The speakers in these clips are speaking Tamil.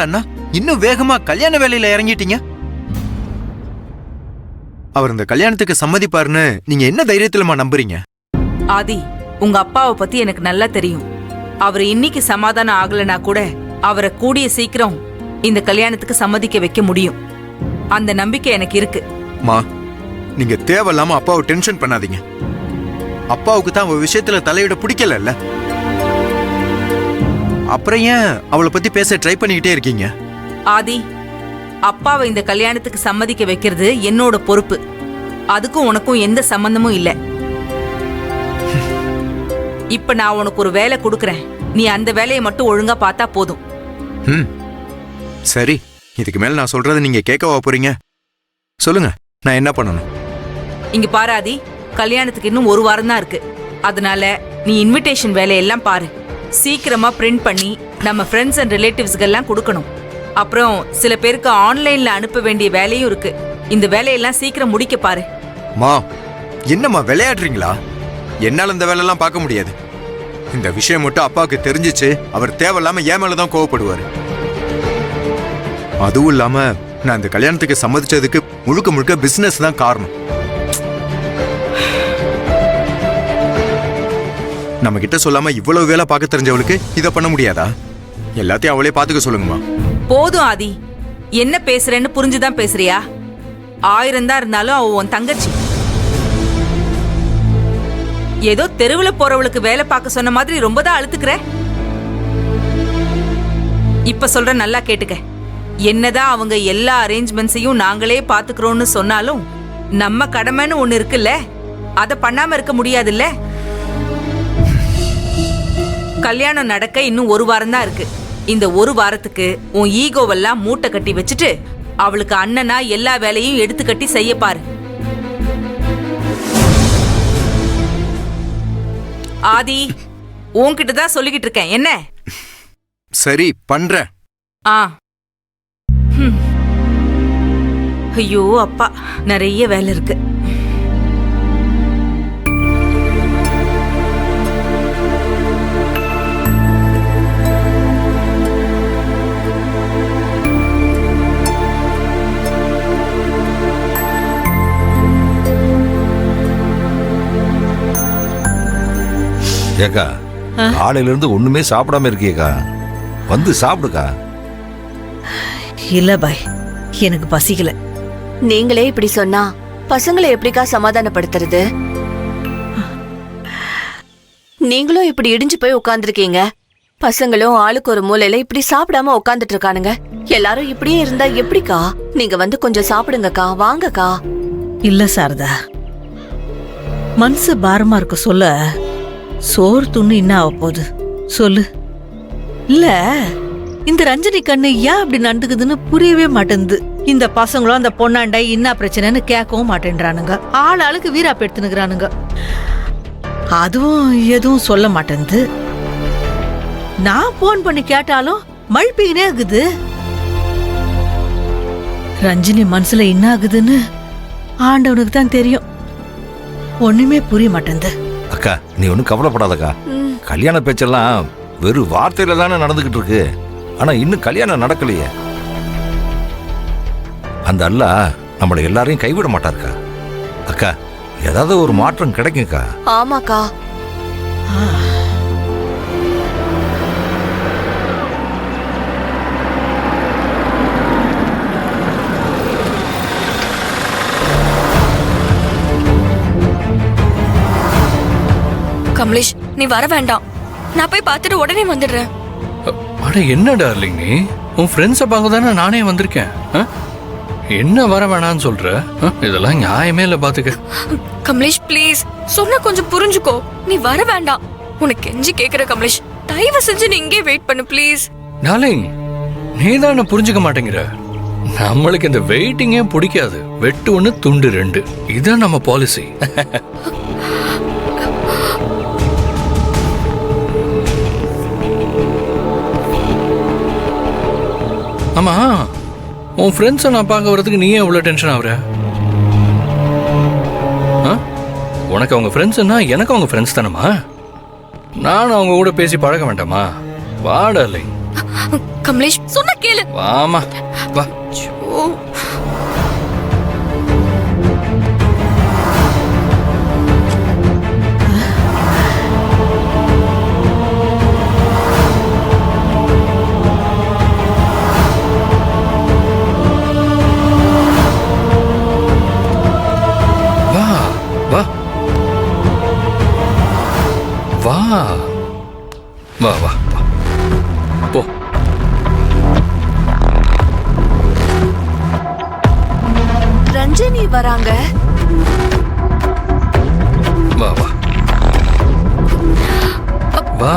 அண்ணா இன்னும் வேகமா கல்யாண வேலையில இறங்கிட்டீங்க. அவர் இந்த கல்யாணத்துக்கு சம்மதிப்பாருன்னு நீங்க என்ன தைரியத்துலமா நம்புறீங்க? ஆதி, உங்க அப்பாவை பத்தி எனக்கு நல்லா தெரியும். அவர் இன்னைக்கு சமாதானம் ஆகலனா கூட அவரை கூடிய சீக்கிரம் இந்த கல்யாணத்துக்கு சம்மதிக்க வைக்க முடியும். அந்த நம்பிக்கை எனக்கு இருக்கு. மா, நீங்க தேவையில்லாம அப்பாவை டென்ஷன் பண்ணாதீங்க. அப்பாவுக்கு தான் அவ விஷயத்துல தலையிட பிடிக்கல. அப்புறம் ஏன் அவளை பத்தி பேச ட்ரை பண்ணிக்கிட்டே இருக்கீங்க? ஆதி, அப்பாவை இந்த கல்யாணத்துக்கு சம்மதிக்க வைக்கிறது என்னோட பொறுப்பு. அதுக்கும் உனக்கும் எந்த சம்பந்தமும் இல்ல. இப்ப நான் உனக்கு ஒரு வேலை கொடுக்கறேன். நீ அந்த வேலையை மட்டும் ஒழுங்கா பார்த்தா போதும். சரி, இதுக்கு மேல நான் சொல்றதை நீங்க கேட்கவா போறீங்க? சொல்லுங்க, நான் என்ன பண்ணணும்? இங்க பாரு ஆதி, கல்யாணத்துக்கு இன்னும் ஒரு வாரம் தான் இருக்கு. அதனால நீ இன்விடேஷன் வேலையெல்லாம் பாரு. சீக்கிரமா பிரிண்ட் பண்ணி நம்ம ஃப்ரெண்ட்ஸ் அண்ட் ரிலேட்டிவ்ஸ்க்கு எல்லாம் கொடுக்கணும். அப்புறம் சில பேருக்கு ஆன்லைன்ல அனுப்ப வேண்டிய வேலையும் இருக்கு. இந்த வேலையெல்லாம் சீக்கிரம் முடிக்க பாரு. மா, என்னம்மா விளையாடுறீங்களா? என்னால இந்த வேலையெல்லாம் பார்க்க முடியாது. இந்த விஷயம் மட்டும் அப்பாவுக்கு தெரிஞ்சிச்சு, அவர் தேவையில்லாம என் மேலதான் கோவப்படுவாரு. அதுவும் இல்லாம நான் இந்த கல்யாணத்துக்கு சம்மதிச்சதுக்கு முழுக்க முழுக்க பிசினஸ் தான் காரணம். நம்ம கிட்ட சொல்லாம இவ்வளவு வேலை பார்க்க தெரிஞ்சவளுக்கு இதை பண்ண முடியாதா? எல்லாத்தையும் அவளே பாத்துக்க சொல்லுங்கம்மா. போதும் ஆதி, என்ன பேசுறேன்னு புரிஞ்சுதான் பேசுறியா? 1000 தான் இருந்தாலும் அவ உன் தங்கச்சி. ஏதோ தெருவுல போறவளுக்கு வேலை பார்க்க சொன்ன மாதிரி ரொம்ப தான் அழுத்துக்கிற. இப்ப சொல்ற, நல்லா கேட்டுக்க. என்னதான் அவங்க எல்லா அரேஞ்ச்மெண்ட்ஸையும் நாங்களே பாத்துக்கிறோம்னு சொன்னாலும் நம்ம கடமைன்னு ஒண்ணு இருக்குல்ல, அத பண்ணாம இருக்க முடியாதுல்ல. கல்யாணம் நடக்க இன்னும் ஒரு வாரம் தான் இருக்கு. இந்த ஒரு வாரத்துக்கு உன் ஈகோவெல்லாம் மூட்டை கட்டி வச்சுட்டு அவளுக்கு அண்ணனா எல்லா வேலையும் எடுத்து கட்டி செய்ய பாரு. ஆதி, உன்கிட்ட தான் சொல்லிக்கிட்டு இருக்கேன். என்ன? சரி, பண்றேன். ஐயோ அப்பா, நிறைய வேலை இருக்கு. ஏக்கா, காலையில இருந்து ஒண்ணுமே சாப்பிடாம இருக்கியக்கா, வந்து சாப்பிடுக்கா. இல்ல பாய், எனக்கு பசிக்கல. நீங்களே இப்படி சொன்னா பசங்களை எப்படிக்கா சமாதானப்படுத்துறது? நீங்களும் இப்படி இடிஞ்சு போய் உட்கார்ந்துருக்கீங்க. பசங்களும் ஆளுக்கு ஒரு மூலையில இப்படி சாப்பிடாம உட்கார்ந்துட்டு இருக்கானுங்க. எல்லாரும் இப்படியே இருந்தா எப்படிக்கா? நீங்க வந்து கொஞ்சம் சாப்பிடுங்கக்கா, வாங்கக்கா. இல்ல சாரதா, மனசு பாரமா இருக்க சொல்ல சோறு துண்ணு என்ன ஆக போகுது சொல்லு. இல்ல, இந்த ரஞ்சனி கண்ணு ஏன் அப்படி நடந்துக்குதுன்னு புரியவே மாட்டேங்குது. இந்த பசங்களும் அந்த பொண்ணாண்டை என்ன பிரச்சனைன்னு கேட்கவும் மாட்டேன்றானுங்க. ஆளுக்கு வீரா பெடுத்துனுக்குறானுங்க. அதுவும் எதுவும் சொல்ல மாட்டேங்குது. நான் போன் பண்ணி கேட்டாலும் மழ்பிக்கினே ஆகுது. ரஞ்சினி மனசுல என்ன ஆகுதுன்னு ஆண்டவனுக்கு தான் தெரியும். ஒண்ணுமே புரிய மாட்டேங்குது. அக்கா, நீ ஒன்னும் கவலைப்படாதக்கா. கல்யாண பேச்செல்லாம் வெறும் வார்த்தையில தானே நடந்துகிட்டு இருக்கு. ஆனா இன்னும் கல்யாணம் நடக்கலையே. அந்த அல்லாஹ் நம்மள எல்லாரையும் கைவிட மாட்டாருக்கா. அக்கா, ஏதாவது ஒரு மாற்றம் கிடைக்கும்க்கா. ஆமாக்கா. கமலேஷ், நீ வர வேண்டாம். நான் போய் பார்த்துட்டு உடனே வந்துடுறேன். அட என்ன டார்லிங், நீ உன் ஃப்ரெண்ட்ஸை பார்க்க தானே நானே வந்திருக்கேன். என்ன வர வேணான்னு சொல்ற? இதெல்லாம் நியாயமே இல்லை. பாத்துக்க கமலேஷ், ப்ளீஸ் சொன்னா கொஞ்சம் புரிஞ்சுக்கோ. நீ வர வேண்டாம். உனக்கு கெஞ்சி கேக்குற கமலேஷ், தயவு செஞ்சு நீ இங்கே வெயிட் பண்ணு ப்ளீஸ். டார்லிங், நீ தான் என்ன புரிஞ்சுக்க மாட்டேங்கிற. நம்மளுக்கு இந்த வெயிட்டிங்கே பிடிக்காது. வெட்டு 1 துண்டு 2, இதுதான் நம்ம பாலிசி. ஆமா, உன் ஃப்ரெண்ட்ஸை நான் பார்க்க வரதுக்கு நீ ஏன் இவ்வளோ டென்ஷன் ஆகுற? உனக்கு அவங்க ஃப்ரெண்ட்ஸ்னா எனக்கு அவங்க ஃப்ரெண்ட்ஸ் தானம்மா. நான் அவங்க கூட பேசி பழக வேண்டாமா? வாடலை. கமலேஷ் சொன்ன கேளு. வாமா வா. ஓ வா வா வா வா வா வா போ. ரஞ்சனி வராங்க. வா வா வா.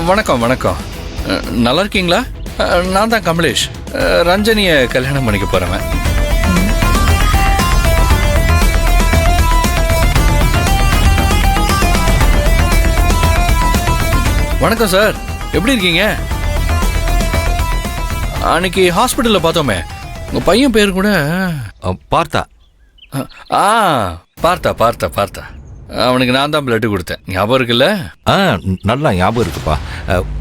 வணக்கம் வணக்கம். நல்லா இருக்கீங்களா? நான் தான் கமலேஷ். ரஞ்சனியை கல்யாணம் பண்ணிக்க போறவன். வணக்கம் சார், எப்படி இருக்கீங்க? அன்னைக்கு ஹாஸ்பிட்டலில் பார்த்தோமே, உங்கள் பையன் பேர் கூட பார்த்தா ஆ பார்த்தா பார்த்தா பார்த்தா. அவனுக்கு நான் தான் பிளட்டு கொடுத்தேன், ஞாபகம் இருக்குல்ல? நல்லா ஞாபகம் இருக்குப்பா.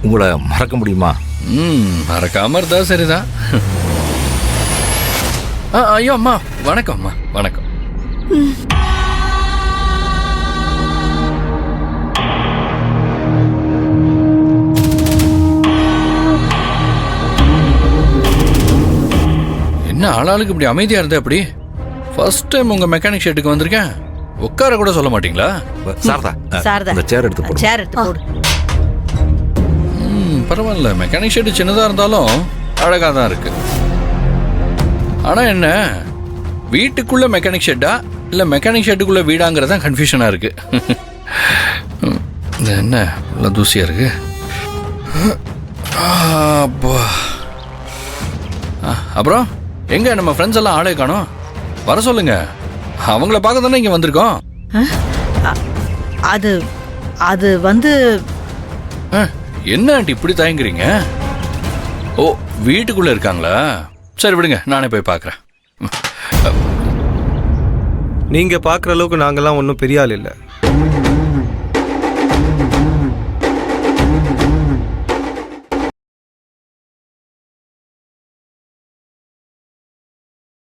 உங்களை மறக்க முடியுமா? மறக்காம இருந்தா சரிதான். ஐயோ அம்மா, வணக்கம் அம்மா, வணக்கம். என்ன ஆளாளுக்கு இப்படி அமைதியா இருந்தா எப்படி? ஃபர்ஸ்ட் டைம் உங்க மெக்கானிக் ஷெட்டுக்கு வந்திருக்கேன். உட்கார கூட சொல்ல மாட்டீங்களா? சாரதா சாரதா இந்த சேர் எடுத்து போடு. சேர் எடுத்து போடு. பரவாயில்ல, மெக்கானிக் ஷெட்டு சின்னதா இருந்தாலும் அழகா தான் இருக்கு. ஆனா என்ன, வீட்டுக்குள்ள மெக்கானிக் ஷெட்டா இல்ல மெக்கானிக் ஷெட்டுக்குள்ள வீடாங்கிறதா கன்ஃபியூஷனா இருக்கு. இது என்ன இவ்வளவு தூசியா இருக்கு? அப்புறம் எங்க நம்ம ஃப்ரெண்ட்ஸ் எல்லாம் ஆளே காணோம்? வர சொல்லுங்க, அவங்கள பார்க்க தானே இங்க வந்திருக்கோம். அது அது வந்து என்ன ஆண்டி இப்படி தயங்குறீங்க? ஓ, வீட்டுக்குள்ள இருக்காங்களா? சரி விடுங்க, நானே போய் பார்க்குறேன். நீங்க பார்க்குற அளவுக்கு நாங்கெல்லாம் ஒன்றும் பெரிய ஆள் இல்லை.